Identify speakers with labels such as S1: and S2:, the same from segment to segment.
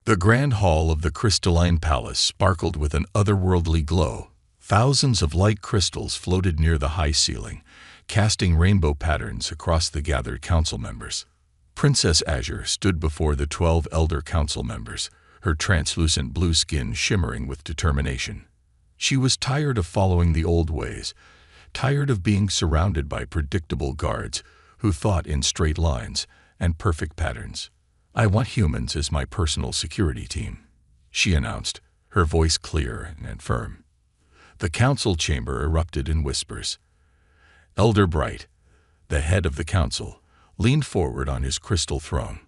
S1: The grand hall of the crystalline palace sparkled with an otherworldly glow. Thousands of light crystals floated near the high ceiling, casting rainbow patterns across the gathered council members. Princess Azure stood before the 12 elder council members, her translucent blue skin shimmering with determination. She was tired of following the old ways, tired of being surrounded by predictable guards who thought in straight lines and perfect patterns. "I want humans as my personal security team," she announced, her voice clear and firm. The council chamber erupted in whispers. Elder Bright, the head of the council, leaned forward on his crystal throne.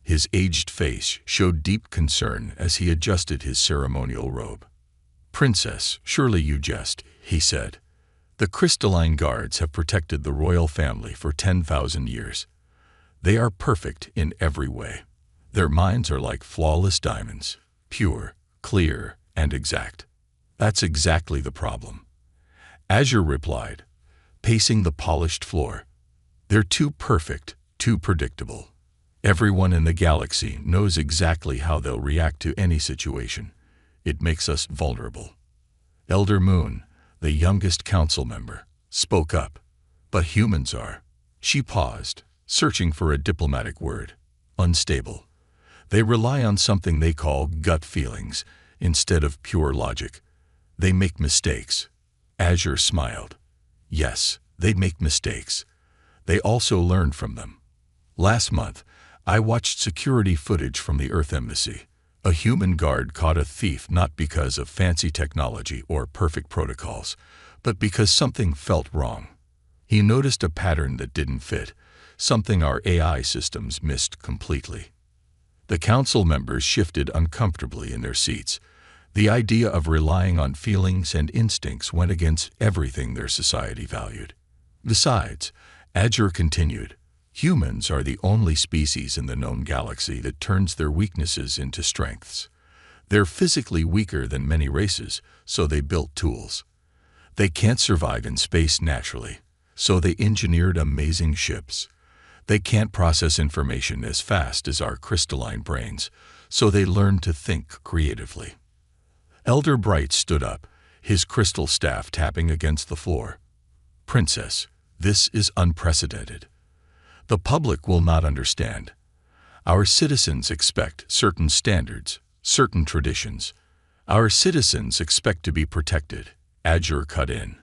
S1: His aged face showed deep concern as he adjusted his ceremonial robe. "Princess, surely you jest," he said. "The crystalline guards have protected the royal family for 10,000 years. They are perfect in every way. Their minds are like flawless diamonds, pure, clear, and exact." "That's exactly the problem," Azure replied, pacing the polished floor. "They're too perfect, too predictable. Everyone in the galaxy knows exactly how they'll react to any situation. It makes us vulnerable." Elder Moon, the youngest council member, spoke up. "But humans are." She paused, searching for a diplomatic word. "Unstable. They rely on something they call gut feelings instead of pure logic. They make mistakes." Azure smiled. "Yes, they make mistakes. They also learn from them. Last month, I watched security footage from the Earth Embassy. A human guard caught a thief not because of fancy technology or perfect protocols, but because something felt wrong. He noticed a pattern that didn't fit, something our AI systems missed completely." The council members shifted uncomfortably in their seats. The idea of relying on feelings and instincts went against everything their society valued. "Besides," Azure continued, "humans are the only species in the known galaxy that turns their weaknesses into strengths. They're physically weaker than many races, so they built tools. They can't survive in space naturally, so they engineered amazing ships. They can't process information as fast as our crystalline brains, so they learned to think creatively." Elder Bright stood up, his crystal staff tapping against the floor. "Princess, this is unprecedented. The public will not understand. Our citizens expect certain standards, certain traditions. Our citizens expect to be protected," Azure cut in.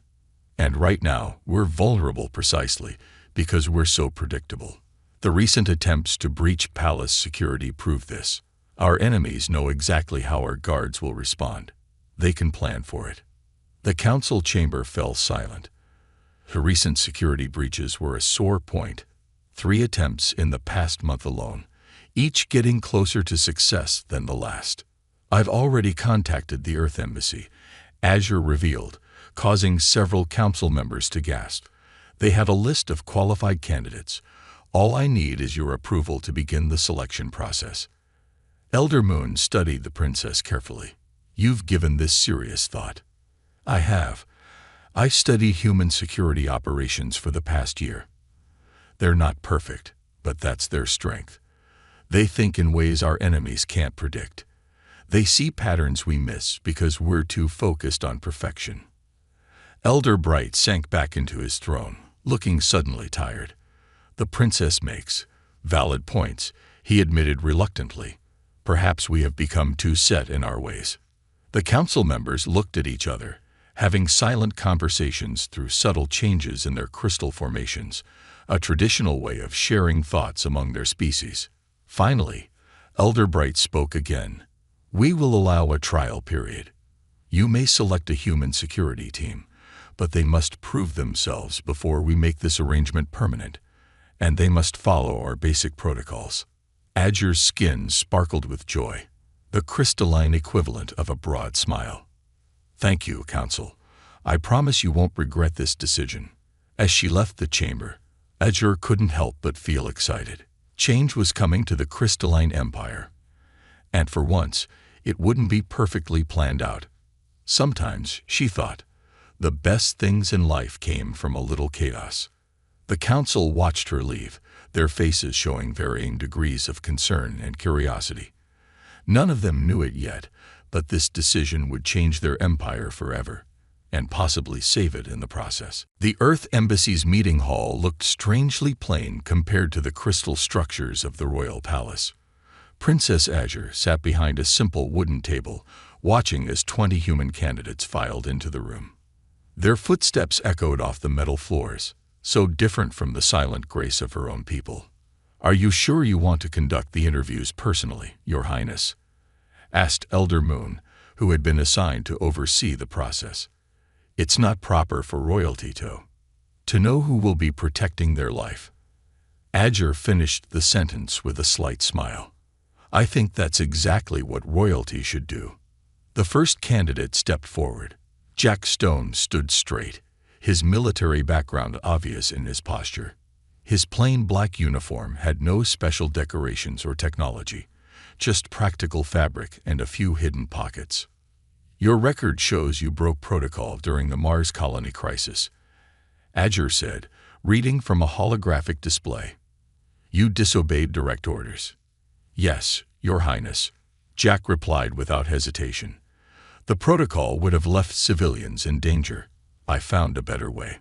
S1: "And right now, we're vulnerable precisely because we're so predictable. The recent attempts to breach palace security prove this. Our enemies know exactly how our guards will respond. They can plan for it." The council chamber fell silent. The recent security breaches were a sore point. 3 attempts in the past month alone, each getting closer to success than the last. "I've already contacted the Earth Embassy," Azure revealed, causing several council members to gasp. "They have a list of qualified candidates. All I need is your approval to begin the selection process." Elder Moon studied the princess carefully. "You've given this serious thought." "I have. I've studied human security operations for the past year. They're not perfect, but that's their strength. They think in ways our enemies can't predict. They see patterns we miss because we're too focused on perfection." Elder Bright sank back into his throne, looking suddenly tired. "The princess makes valid points," he admitted reluctantly. "Perhaps we have become too set in our ways." The council members looked at each other, having silent conversations through subtle changes in their crystal formations, a traditional way of sharing thoughts among their species. Finally, Elder Bright spoke again. "We will allow a trial period. You may select a human security team, but they must prove themselves before we make this arrangement permanent, and they must follow our basic protocols." Azure's skin sparkled with joy, the crystalline equivalent of a broad smile. "Thank you, Council. I promise you won't regret this decision." As she left the chamber, Azure couldn't help but feel excited. Change was coming to the crystalline empire. And for once, it wouldn't be perfectly planned out. Sometimes, she thought, the best things in life came from a little chaos. The council watched her leave, their faces showing varying degrees of concern and curiosity. None of them knew it yet, but this decision would change their empire forever, and possibly save it in the process. The Earth Embassy's meeting hall looked strangely plain compared to the crystal structures of the royal palace. Princess Azure sat behind a simple wooden table, watching as 20 human candidates filed into the room. Their footsteps echoed off the metal floors, so different from the silent grace of her own people. "Are you sure you want to conduct the interviews personally, Your Highness?" asked Elder Moon, who had been assigned to oversee the process. "It's not proper for royalty to know who will be protecting their life." Azure finished the sentence with a slight smile. "I think that's exactly what royalty should do." The first candidate stepped forward. Jack Stone stood straight, his military background obvious in his posture. His plain black uniform had no special decorations or technology, just practical fabric and a few hidden pockets. "Your record shows you broke protocol during the Mars colony crisis," Azure said, reading from a holographic display. "You disobeyed direct orders." "Yes, Your Highness," Jack replied without hesitation. "The protocol would have left civilians in danger. I found a better way."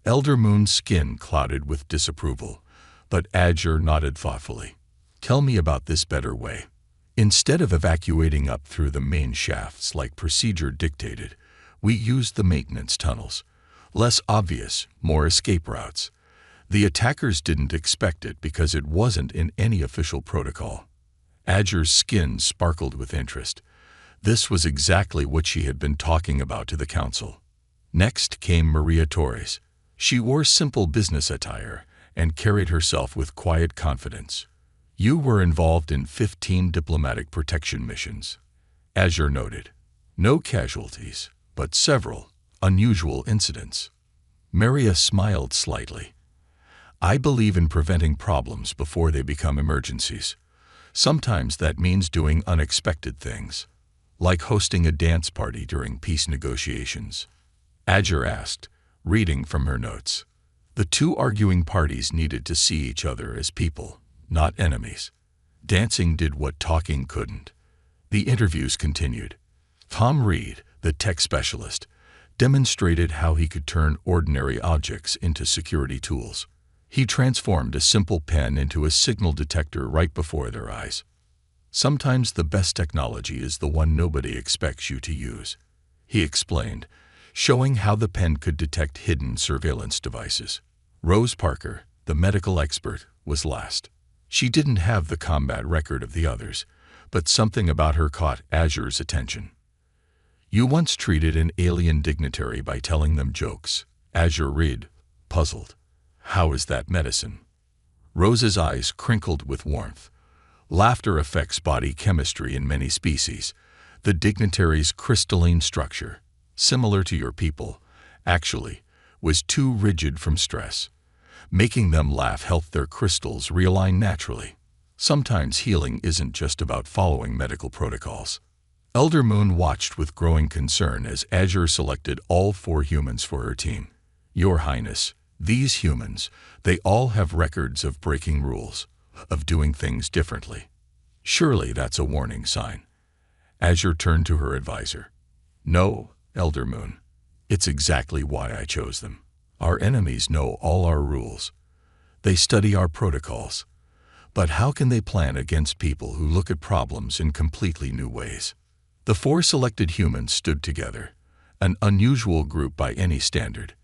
S1: Elder Moon's skin clouded with disapproval, but Azure nodded thoughtfully. "Tell me about this better way." "Instead of evacuating up through the main shafts like procedure dictated, we used the maintenance tunnels. Less obvious, more escape routes. The attackers didn't expect it because it wasn't in any official protocol." Azure's skin sparkled with interest. This was exactly what she had been talking about to the council. Next came Maria Torres. She wore simple business attire and carried herself with quiet confidence. "You were involved in 15 diplomatic protection missions," Azure noted. "No casualties, but several unusual incidents." Maria smiled slightly. "I believe in preventing problems before they become emergencies. Sometimes that means doing unexpected things, like hosting a dance party during peace negotiations." Azure asked, reading from her notes. "The two arguing parties needed to see each other as people, not enemies. Dancing did what talking couldn't." The interviews continued. Tom Reed, the tech specialist, demonstrated how he could turn ordinary objects into security tools. He transformed a simple pen into a signal detector right before their eyes. "Sometimes the best technology is the one nobody expects you to use," he explained, showing how the pen could detect hidden surveillance devices. Rose Parker, the medical expert, was last. She didn't have the combat record of the others, but something about her caught Azure's attention. "You once treated an alien dignitary by telling them jokes," Azure read, puzzled. "How is that medicine?" Rose's eyes crinkled with warmth. "Laughter affects body chemistry in many species. The dignitary's crystalline structure, similar to your people, actually, was too rigid from stress. Making them laugh helped their crystals realign naturally. Sometimes healing isn't just about following medical protocols." Elder Moon watched with growing concern as Azure selected all 4 humans for her team. "Your Highness, these humans, they all have records of breaking rules, of doing things differently. Surely that's a warning sign." Azure turned to her advisor. "No, Elder Moon. It's exactly why I chose them. Our enemies know all our rules. They study our protocols. But how can they plan against people who look at problems in completely new ways?" The 4 selected humans stood together, an unusual group by any standard.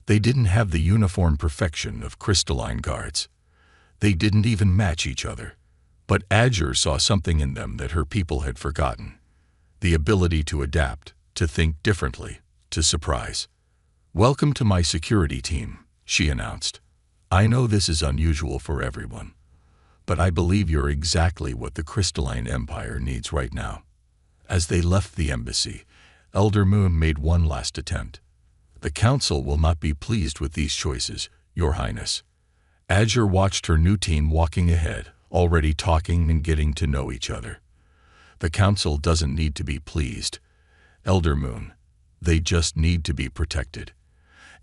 S1: They didn't have the uniform perfection of crystalline guards. They didn't even match each other. But Azure saw something in them that her people had forgotten. The ability to adapt, to think differently, to surprise. "Welcome to my security team," she announced. "I know this is unusual for everyone, but I believe you're exactly what the Crystalline Empire needs right now." As they left the embassy, Elder Moon made one last attempt. "The council will not be pleased with these choices, Your Highness." Azure watched her new team walking ahead, already talking and getting to know each other. "The council doesn't need to be pleased, Elder Moon. They just need to be protected.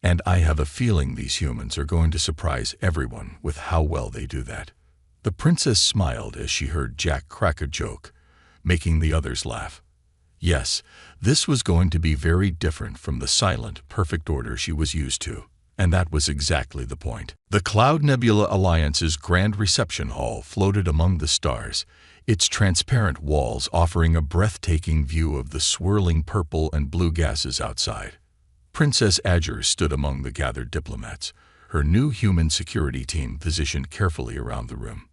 S1: And I have a feeling these humans are going to surprise everyone with how well they do that." The princess smiled as she heard Jack crack a joke. making the others laugh. Yes, this was going to be very different from the silent, perfect order she was used to. And that was exactly the point. The Cloud Nebula Alliance's grand reception hall floated among the stars, its transparent walls offering a breathtaking view of the swirling purple and blue gases outside. Princess Azure stood among the gathered diplomats, her new human security team positioned carefully around the room.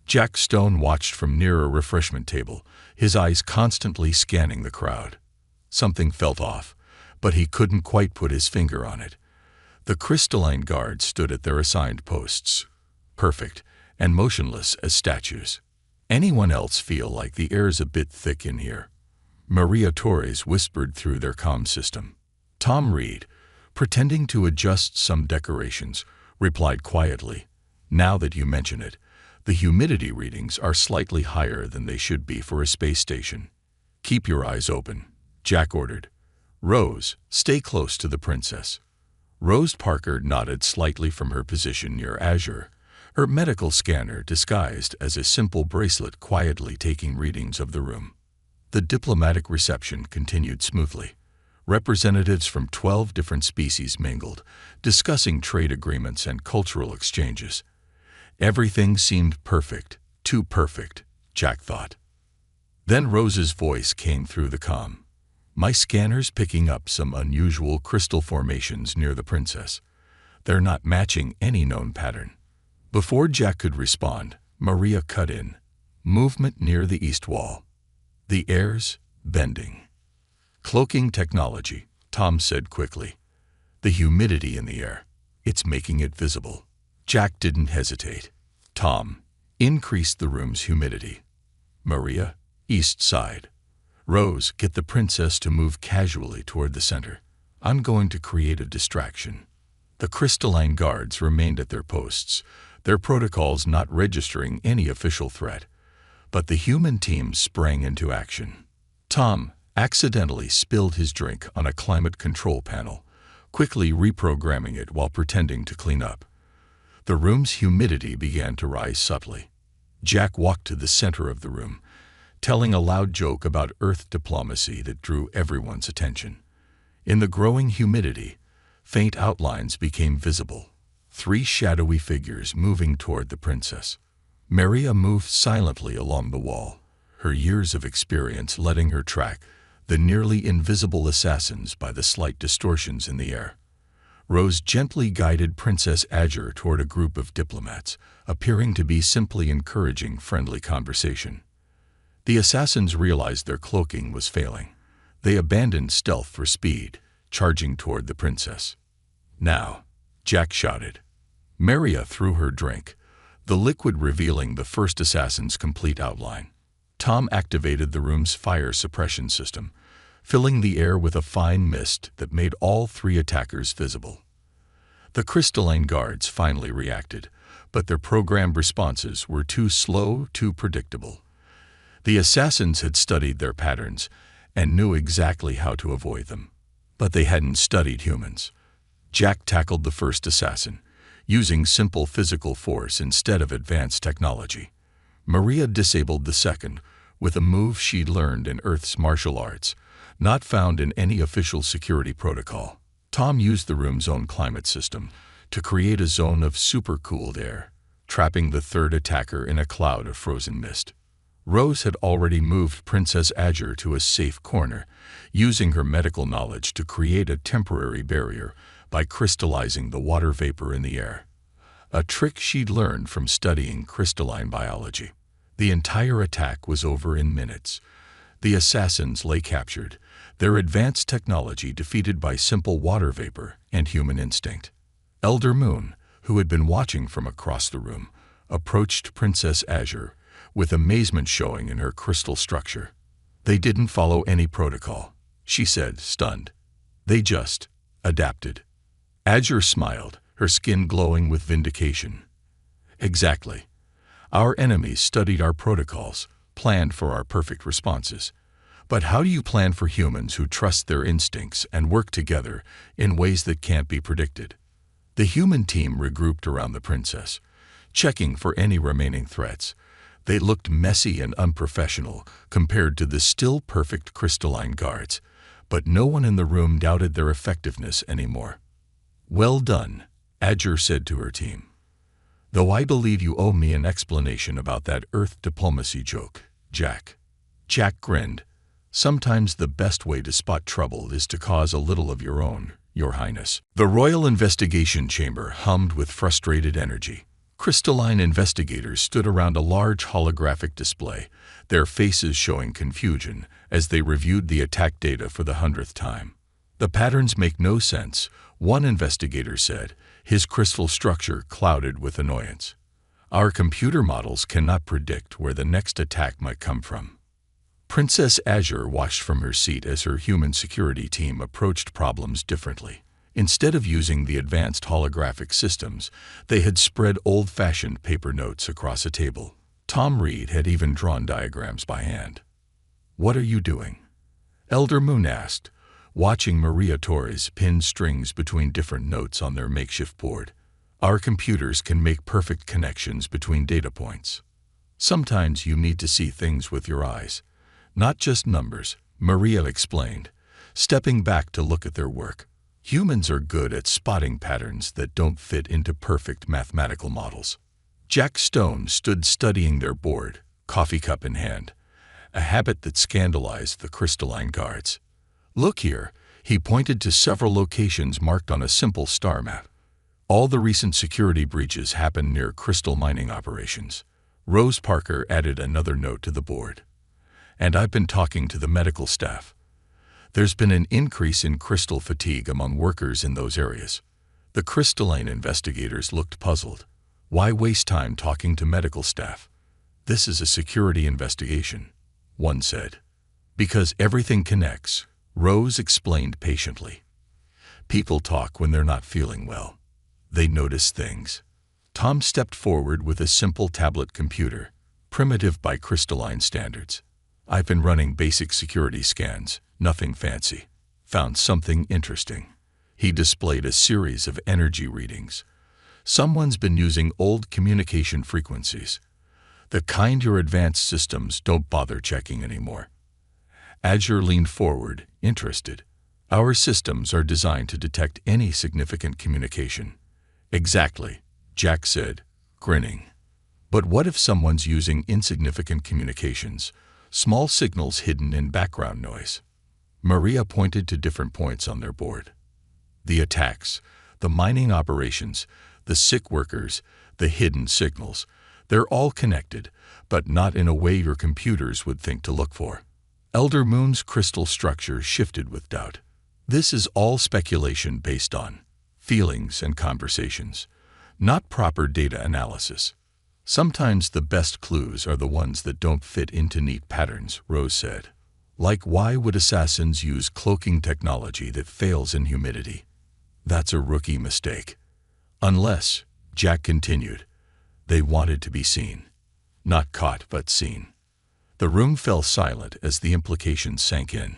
S1: Jack Stone watched from near a refreshment table, his eyes constantly scanning the crowd. Something felt off, but he couldn't quite put his finger on it. The crystalline guards stood at their assigned posts, perfect and motionless as statues. Anyone else feel like the air's a bit thick in here? Maria Torres whispered through their comm system. Tom Reed, pretending to adjust some decorations, replied quietly, "Now that you mention it, the humidity readings are slightly higher than they should be for a space station." "Keep your eyes open," Jack ordered. "Rose, stay close to the princess." Rose Parker nodded slightly from her position near Azure, her medical scanner disguised as a simple bracelet quietly taking readings of the room. The diplomatic reception continued smoothly. Representatives from 12 different species mingled, discussing trade agreements and cultural exchanges. Everything seemed perfect, too perfect, Jack thought. Then Rose's voice came through the comm. "My scanner's picking up some unusual crystal formations near the princess. They're not matching any known pattern." Before Jack could respond, Maria cut in. "Movement near the east wall. The air's bending." "Cloaking technology," Tom said quickly. "The humidity in the air, it's making it visible." Jack didn't hesitate. "Tom, increase the room's humidity." "Maria, east side." "Rose, get the princess to move casually toward the center. I'm going to create a distraction." The crystalline guards remained at their posts, their protocols not registering any official threat. But the human team sprang into action. Tom accidentally spilled his drink on a climate control panel, quickly reprogramming it while pretending to clean up. The room's humidity began to rise subtly. Jack walked to the center of the room, telling a loud joke about Earth diplomacy that drew everyone's attention. In the growing humidity, faint outlines became visible, 3 shadowy figures moving toward the princess. Maria moved silently along the wall, her years of experience letting her track the nearly invisible assassins by the slight distortions in the air. Rose gently guided Princess Azure toward a group of diplomats, appearing to be simply encouraging friendly conversation. The assassins realized their cloaking was failing. They abandoned stealth for speed, charging toward the princess. "Now," Jack shouted. Maria threw her drink, the liquid revealing the first assassin's complete outline. Tom activated the room's fire suppression system, filling the air with a fine mist that made all 3 attackers visible. The crystalline guards finally reacted, but their programmed responses were too slow, too predictable. The assassins had studied their patterns and knew exactly how to avoid them, but they hadn't studied humans. Jack tackled the first assassin, using simple physical force instead of advanced technology. Maria disabled the second with a move she'd learned in Earth's martial arts, not found in any official security protocol. Tom used the room's own climate system to create a zone of supercooled air, trapping the third attacker in a cloud of frozen mist. Rose had already moved Princess Azure to a safe corner, using her medical knowledge to create a temporary barrier by crystallizing the water vapor in the air, a trick she'd learned from studying crystalline biology. The entire attack was over in minutes. The assassins lay captured, their advanced technology defeated by simple water vapor and human instinct. Elder Moon, who had been watching from across the room, approached Princess Azure, with amazement showing in her crystal structure. "They didn't follow any protocol," she said, stunned. "They just adapted." Azure smiled, her skin glowing with vindication. "Exactly. Our enemies studied our protocols, planned for our perfect responses. But how do you plan for humans who trust their instincts and work together in ways that can't be predicted?" The human team regrouped around the princess, checking for any remaining threats, They looked messy and unprofessional compared to the still perfect crystalline guards, but no one in the room doubted their effectiveness anymore. "Well done," Adger said to her team. "Though I believe you owe me an explanation about that Earth diplomacy joke, Jack." Jack grinned. "Sometimes the best way to spot trouble is to cause a little of your own, Your Highness." The Royal Investigation Chamber hummed with frustrated energy. Crystalline investigators stood around a large holographic display, their faces showing confusion as they reviewed the attack data for the 100th time. "The patterns make no sense," one investigator said, his crystal structure clouded with annoyance. "Our computer models cannot predict where the next attack might come from." Princess Azure watched from her seat as her human security team approached problems differently. Instead of using the advanced holographic systems, they had spread old-fashioned paper notes across a table. Tom Reed had even drawn diagrams by hand. "What are you doing?" Elder Moon asked, watching Maria Torres pin strings between different notes on their makeshift board. "Our computers can make perfect connections between data points. Sometimes you need to see things with your eyes, not just numbers," Maria explained, stepping back to look at their work. "Humans are good at spotting patterns that don't fit into perfect mathematical models." Jack Stone stood studying their board, coffee cup in hand, a habit that scandalized the crystalline guards. "Look here," he pointed to several locations marked on a simple star map. "All the recent security breaches happened near crystal mining operations." Rose Parker added another note to the board. "And I've been talking to the medical staff. There's been an increase in crystal fatigue among workers in those areas." The crystalline investigators looked puzzled. "Why waste time talking to medical staff? This is a security investigation," one said. "Because everything connects," Rose explained patiently. "People talk when they're not feeling well. They notice things." Tom stepped forward with a simple tablet computer, primitive by crystalline standards. "I've been running basic security scans, nothing fancy. Found something interesting." He displayed a series of energy readings. "Someone's been using old communication frequencies, the kind your advanced systems don't bother checking anymore." Azure leaned forward, interested. "Our systems are designed to detect any significant communication." "Exactly," Jack said, grinning. "But what if someone's using insignificant communications, small signals hidden in background noise?" Maria pointed to different points on their board. "The attacks, the mining operations, the sick workers, the hidden signals. They're all connected, but not in a way your computers would think to look for." Elder Moon's crystal structure shifted with doubt. "This is all speculation based on feelings and conversations, not proper data analysis. Sometimes the best clues are the ones that don't fit into neat patterns," Rose said. "Like, why would assassins use cloaking technology that fails in humidity? That's a rookie mistake. Unless," Jack continued, "they wanted to be seen. Not caught, but seen." The room fell silent as the implications sank in.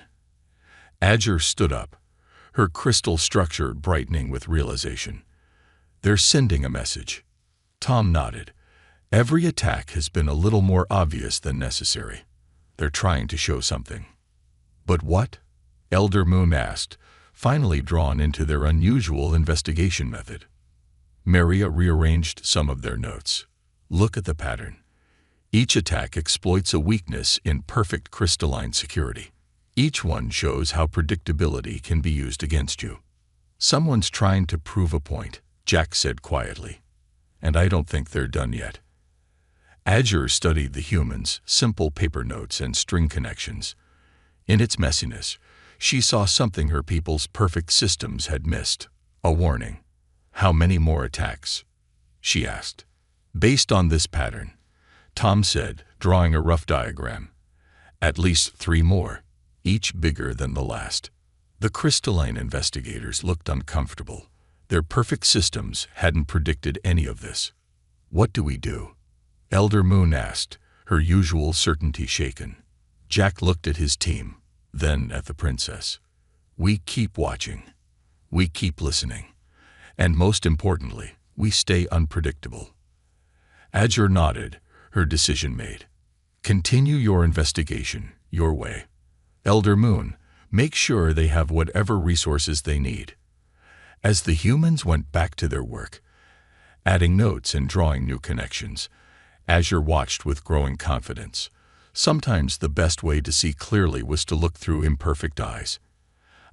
S1: Azure stood up, her crystal structure brightening with realization. "They're sending a message." Tom nodded. "Every attack has been a little more obvious than necessary. They're trying to show something." "But what?" Elder Moon asked, finally drawn into their unusual investigation method. Maria rearranged some of their notes. "Look at the pattern. Each attack exploits a weakness in perfect crystalline security. Each one shows how predictability can be used against you." "Someone's trying to prove a point," Jack said quietly. "And I don't think they're done yet." Azure studied the humans' simple paper notes and string connections. In its messiness, she saw something her people's perfect systems had missed, a warning. "How many more attacks?" she asked. "Based on this pattern," Tom said, drawing a rough diagram. "At least 3 more, each bigger than the last." The crystalline investigators looked uncomfortable. Their perfect systems hadn't predicted any of this. "What do we do?" Elder Moon asked, her usual certainty shaken. Jack looked at his team, then at the princess. "We keep watching. We keep listening. And most importantly, we stay unpredictable." Azure nodded, her decision made. Continue your investigation, your way. Elder Moon, make sure they have whatever resources they need. As the humans went back to their work, adding notes and drawing new connections, Azure watched with growing confidence. Sometimes the best way to see clearly was to look through imperfect eyes.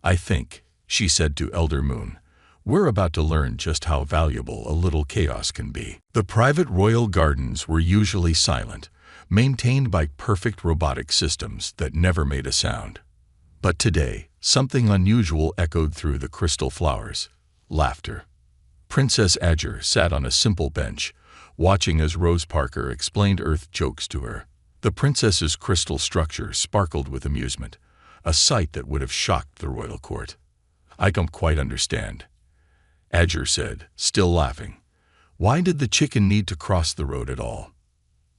S1: I think, she said to Elder Moon, we're about to learn just how valuable a little chaos can be. The private royal gardens were usually silent, maintained by perfect robotic systems that never made a sound. But today, something unusual echoed through the crystal flowers: laughter. Princess Azure sat on a simple bench, watching as Rose Parker explained Earth jokes to her. The princess's crystal structure sparkled with amusement, a sight that would have shocked the royal court. I don't quite understand, Azure said, still laughing. Why did the chicken need to cross the road at all?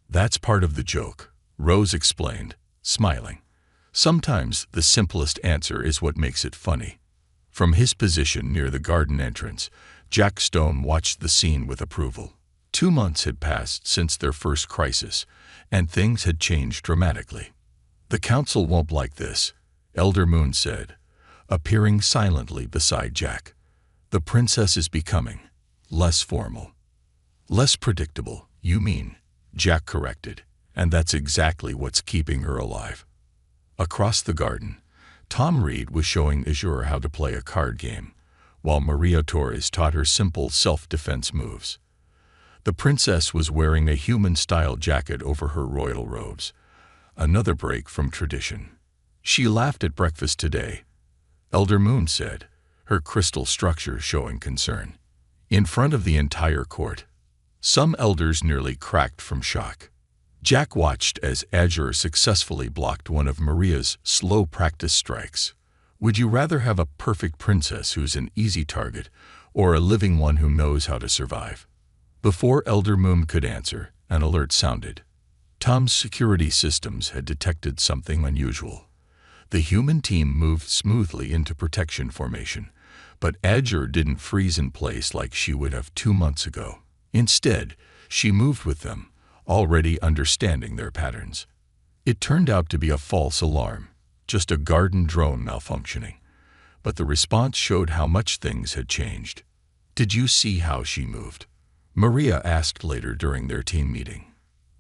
S1: That's part of the joke, Rose explained, smiling. Sometimes the simplest answer is what makes it funny. From his position near the garden entrance, Jack Stone watched the scene with approval. 2 months had passed since their first crisis, and things had changed dramatically. The council won't like this, Elder Moon said, appearing silently beside Jack. The princess is becoming less formal. Less predictable, you mean, Jack corrected, and that's exactly what's keeping her alive. Across the garden, Tom Reed was showing Azure how to play a card game, while Maria Torres taught her simple self-defense moves. The princess was wearing a human-style jacket over her royal robes, another break from tradition. She laughed at breakfast today, Elder Moon said, her crystal structure showing concern. In front of the entire court, some elders nearly cracked from shock. Jack watched as Azure successfully blocked one of Maria's slow practice strikes. Would you rather have a perfect princess who's an easy target, or a living one who knows how to survive? Before Elder Moon could answer, an alert sounded. Tom's security systems had detected something unusual. The human team moved smoothly into protection formation, but Azure didn't freeze in place like she would have 2 months ago. Instead, she moved with them, already understanding their patterns. It turned out to be a false alarm, just a garden drone malfunctioning, but the response showed how much things had changed. Did you see how she moved? Maria asked later during their team meeting.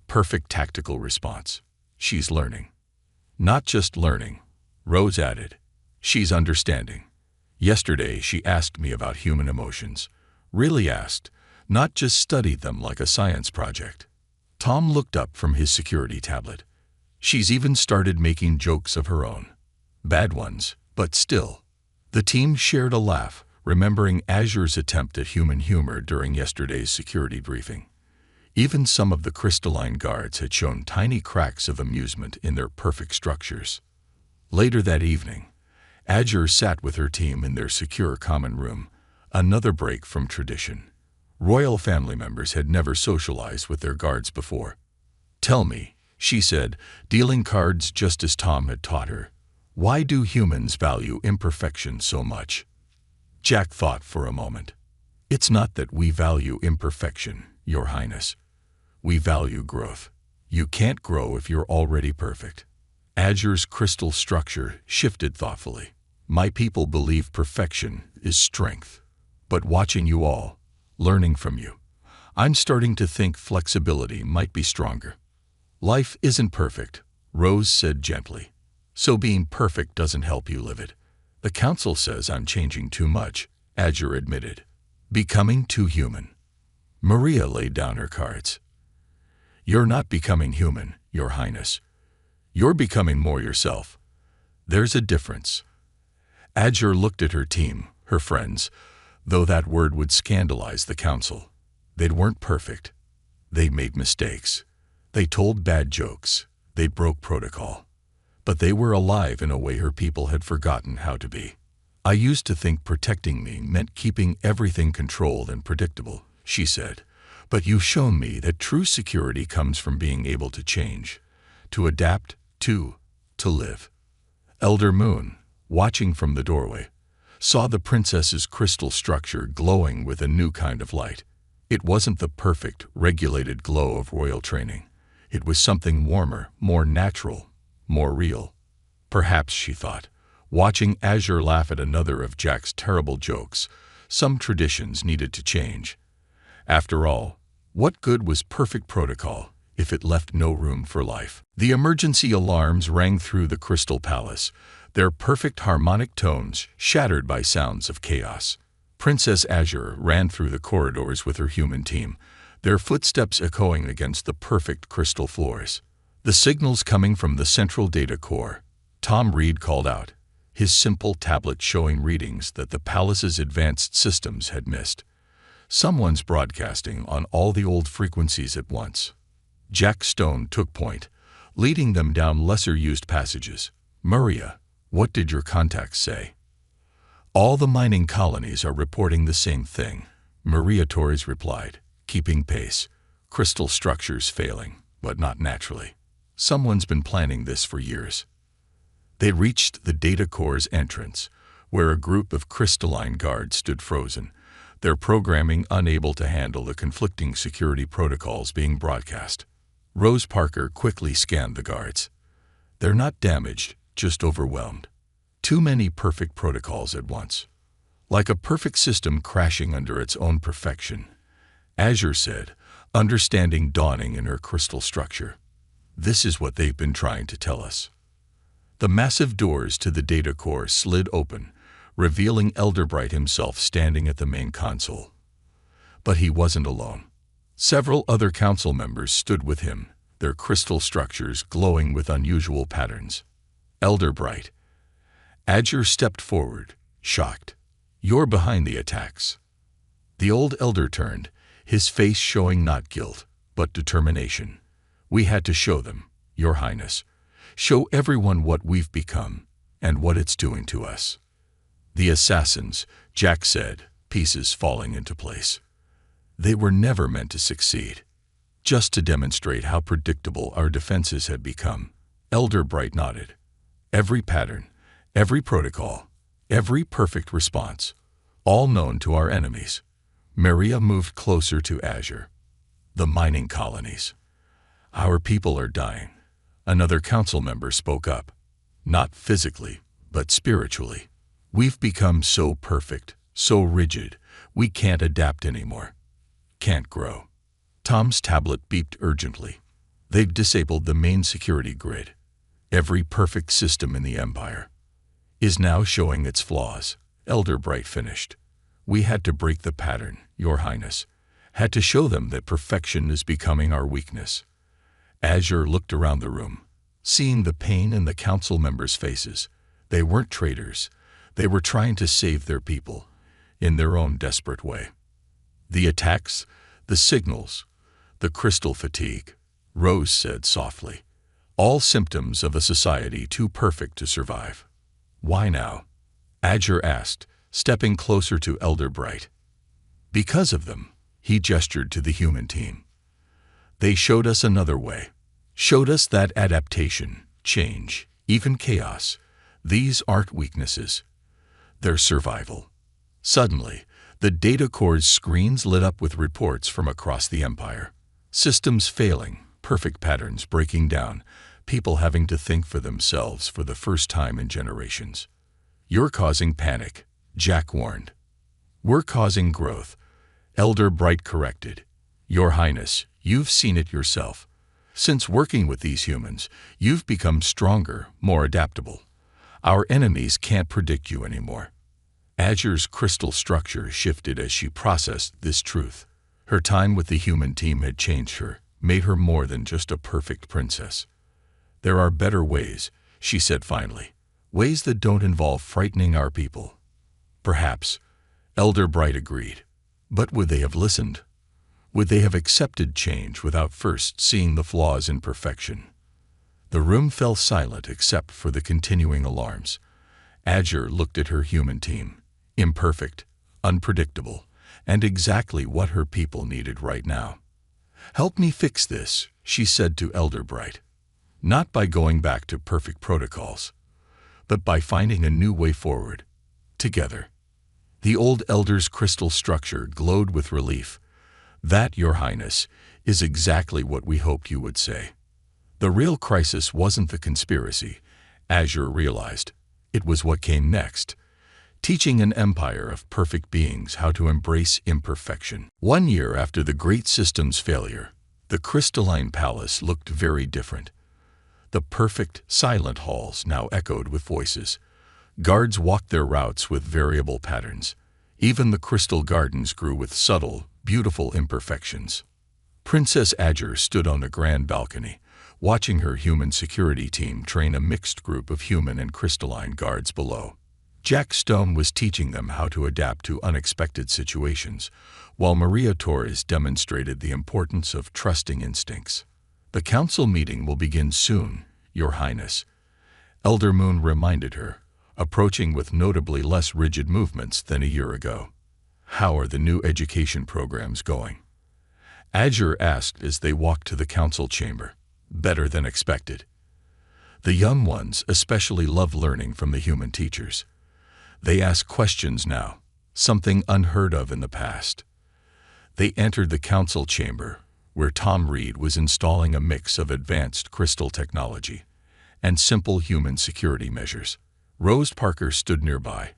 S1: Perfect tactical response. She's learning. Not just learning, Rose added. She's understanding. Yesterday she asked me about human emotions. Really asked, not just studied them like a science project. Tom looked up from his security tablet. She's even started making jokes of her own. Bad ones, but still. The team shared a laugh, remembering Azure's attempt at human humor during yesterday's security briefing. Even some of the crystalline guards had shown tiny cracks of amusement in their perfect structures. Later that evening, Azure sat with her team in their secure common room, another break from tradition. Royal family members had never socialized with their guards before. Tell me, she said, dealing cards just as Tom had taught her, why do humans value imperfection so much? Jack thought for a moment. It's not that we value imperfection, Your Highness. We value growth. You can't grow if you're already perfect. Azure's crystal structure shifted thoughtfully. My people believe perfection is strength. But watching you all, learning from you, I'm starting to think flexibility might be stronger. Life isn't perfect, Rose said gently. So being perfect doesn't help you live it. The council says I'm changing too much, Azure admitted. Becoming too human. Maria laid down her cards. You're not becoming human, Your Highness. You're becoming more yourself. There's a difference. Azure looked at her team, her friends, though that word would scandalize the council. They weren't perfect. They made mistakes. They told bad jokes. They broke protocol. But they were alive in a way her people had forgotten how to be. I used to think protecting me meant keeping everything controlled and predictable, she said. But you've shown me that true security comes from being able to change, to adapt, to live. Elder Moon, watching from the doorway, saw the princess's crystal structure glowing with a new kind of light. It wasn't the perfect, regulated glow of royal training. It was something warmer, more natural, more real. Perhaps, she thought, watching Azure laugh at another of Jack's terrible jokes, some traditions needed to change. After all, what good was perfect protocol if it left no room for life? The emergency alarms rang through the Crystal Palace, their perfect harmonic tones shattered by sounds of chaos. Princess Azure ran through the corridors with her human team, their footsteps echoing against the perfect crystal floors. The signals coming from the central data core, Tom Reed called out, his simple tablet showing readings that the palace's advanced systems had missed. Someone's broadcasting on all the old frequencies at once. Jack Stone took point, leading them down lesser-used passages. Maria, what did your contacts say? All the mining colonies are reporting the same thing, Maria Torres replied, keeping pace. Crystal structures failing, but not naturally. Someone's been planning this for years. They reached the data core's entrance, where a group of crystalline guards stood frozen, their programming unable to handle the conflicting security protocols being broadcast. Rose Parker quickly scanned the guards. They're not damaged, just overwhelmed. Too many perfect protocols at once. Like a perfect system crashing under its own perfection. Azure said, understanding dawning in her crystal structure. This is what they've been trying to tell us. The massive doors to the data core slid open, revealing Elderbright himself standing at the main console. But he wasn't alone. Several other council members stood with him, their crystal structures glowing with unusual patterns. Elderbright. Azure stepped forward, shocked. You're behind the attacks. The old elder turned, his face showing not guilt, but determination. We had to show them, Your Highness. Show everyone what we've become, and what it's doing to us. The assassins, Jack said, pieces falling into place. They were never meant to succeed. Just to demonstrate how predictable our defenses had become, Elderbright nodded. Every pattern, every protocol, every perfect response, all known to our enemies. Maria moved closer to Azure. The mining colonies. Our people are dying. Another council member spoke up. Not physically, but spiritually. We've become so perfect, so rigid, we can't adapt anymore. Can't grow. Tom's tablet beeped urgently. They've disabled the main security grid. Every perfect system in the Empire is now showing its flaws. Elderbright finished. We had to break the pattern, Your Highness. Had to show them that perfection is becoming our weakness. Azure looked around the room, seeing the pain in the council members' faces. They weren't traitors. They were trying to save their people, in their own desperate way. The attacks, the signals, the crystal fatigue, Rose said softly. All symptoms of a society too perfect to survive. Why now? Azure asked, stepping closer to Elderbright. Because of them, he gestured to the human team. They showed us another way. Showed us that adaptation, change, even chaos, these aren't weaknesses. They're survival. Suddenly, the data core's screens lit up with reports from across the Empire. Systems failing, perfect patterns breaking down, people having to think for themselves for the first time in generations. You're causing panic, Jack warned. We're causing growth, Elderbright corrected. Your Highness, you've seen it yourself. Since working with these humans, you've become stronger, more adaptable. Our enemies can't predict you anymore. Azure's crystal structure shifted as she processed this truth. Her time with the human team had changed her, made her more than just a perfect princess. There are better ways, she said finally. Ways that don't involve frightening our people. Perhaps, Elderbright agreed. But would they have listened? Would they have accepted change without first seeing the flaws in perfection? The room fell silent except for the continuing alarms. Azure looked at her human team. Imperfect, unpredictable, and exactly what her people needed right now. Help me fix this, she said to Elderbright. Not by going back to perfect protocols, but by finding a new way forward. Together. The old elder's crystal structure glowed with relief. That, Your Highness, is exactly what we hoped you would say. The real crisis wasn't the conspiracy, Azure realized. It was what came next, teaching an empire of perfect beings how to embrace imperfection. 1 year after the great system's failure, the crystalline palace looked very different. The perfect, silent halls now echoed with voices. Guards walked their routes with variable patterns. Even the crystal gardens grew with subtle, beautiful imperfections. Princess Azure stood on a grand balcony, watching her human security team train a mixed group of human and crystalline guards below. Jack Stone was teaching them how to adapt to unexpected situations, while Maria Torres demonstrated the importance of trusting instincts. "The council meeting will begin soon, Your Highness," Elder Moon reminded her, approaching with notably less rigid movements than a year ago. "How are the new education programs going?" Azure asked as they walked to the council chamber. "Better than expected. The young ones especially love learning from the human teachers. They ask questions now, something unheard of in the past." They entered the council chamber, where Tom Reed was installing a mix of advanced crystal technology and simple human security measures. Rose Parker stood nearby,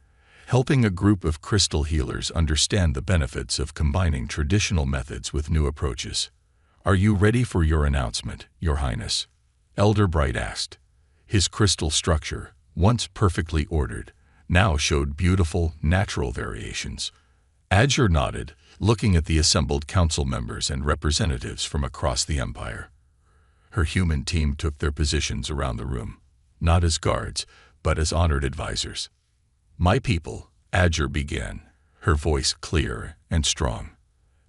S1: helping a group of crystal healers understand the benefits of combining traditional methods with new approaches. "Are you ready for your announcement, Your Highness?" Elder Bright asked. His crystal structure, once perfectly ordered, now showed beautiful, natural variations. Azure nodded, looking at the assembled council members and representatives from across the empire. Her human team took their positions around the room, not as guards, but as honored advisors. "My people," Azure began, her voice clear and strong.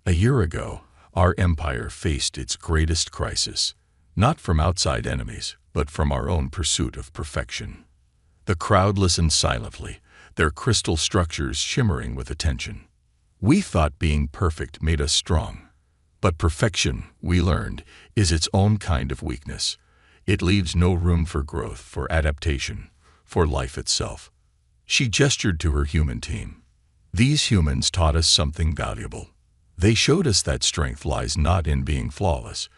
S1: "A year ago, our empire faced its greatest crisis, not from outside enemies, but from our own pursuit of perfection." The crowd listened silently, their crystal structures shimmering with attention. "We thought being perfect made us strong. But perfection, we learned, is its own kind of weakness. It leaves no room for growth, for adaptation, for life itself." She gestured to her human team. "These humans taught us something valuable. They showed us that strength lies not in being flawless,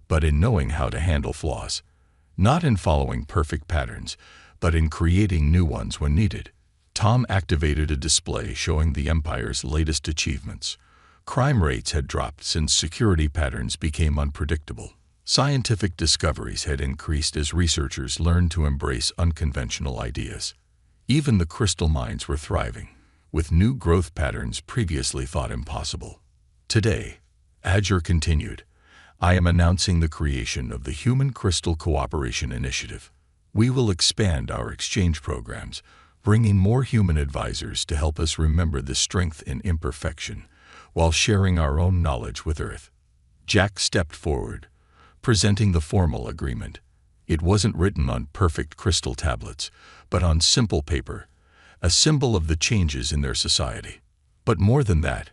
S1: but in knowing how to handle flaws. Not in following perfect patterns, but in creating new ones when needed." Tom activated a display showing the Empire's latest achievements. Crime rates had dropped since security patterns became unpredictable. Scientific discoveries had increased as researchers learned to embrace unconventional ideas. Even the crystal mines were thriving, with new growth patterns previously thought impossible. "Today," Azure continued, "I am announcing the creation of the Human Crystal Cooperation Initiative. We will expand our exchange programs, bringing more human advisors to help us remember the strength in imperfection, while sharing our own knowledge with Earth." Jack stepped forward, presenting the formal agreement. It wasn't written on perfect crystal tablets, but on simple paper, a symbol of the changes in their society. "But more than that,"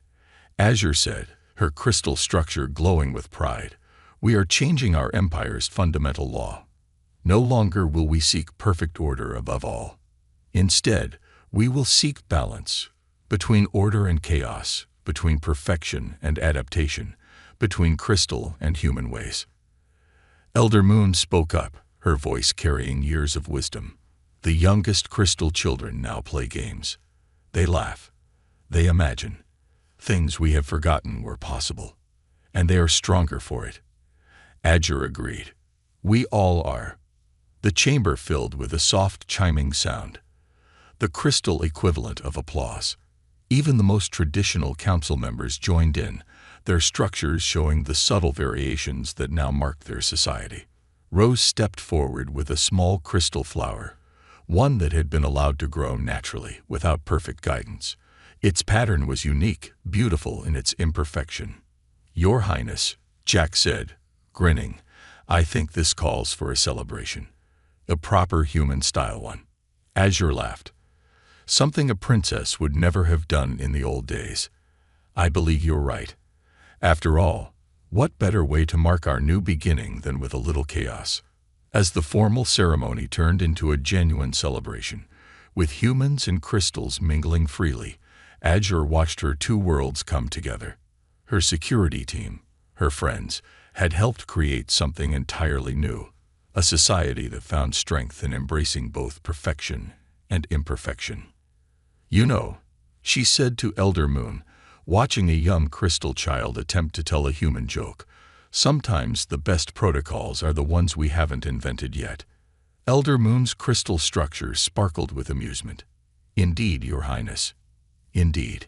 S1: Azure said, her crystal structure glowing with pride, "we are changing our empire's fundamental law. No longer will we seek perfect order above all. Instead, we will seek balance between order and chaos, between perfection and adaptation, between crystal and human ways." Elder Moon spoke up, her voice carrying years of wisdom. "The youngest crystal children now play games. They laugh. They imagine. Things we have forgotten were possible. And they are stronger for it." Azure agreed. "We all are." The chamber filled with a soft chiming sound, the crystal equivalent of applause. Even the most traditional council members joined in, their structures showing the subtle variations that now marked their society. Rose stepped forward with a small crystal flower, one that had been allowed to grow naturally without perfect guidance. Its pattern was unique, beautiful in its imperfection. "Your Highness," Jack said, grinning, "I think this calls for a celebration. A proper human-style one." Azure laughed. "Something a princess would never have done in the old days. I believe you're right. After all, what better way to mark our new beginning than with a little chaos?" As the formal ceremony turned into a genuine celebration, with humans and crystals mingling freely, Azure watched her two worlds come together. Her security team, her friends, had helped create something entirely new. a society that found strength in embracing both perfection and imperfection. "You know," she said to Elder Moon, watching a young crystal child attempt to tell a human joke, "sometimes the best protocols are the ones we haven't invented yet." Elder Moon's crystal structure sparkled with amusement. "Indeed, Your Highness. Indeed."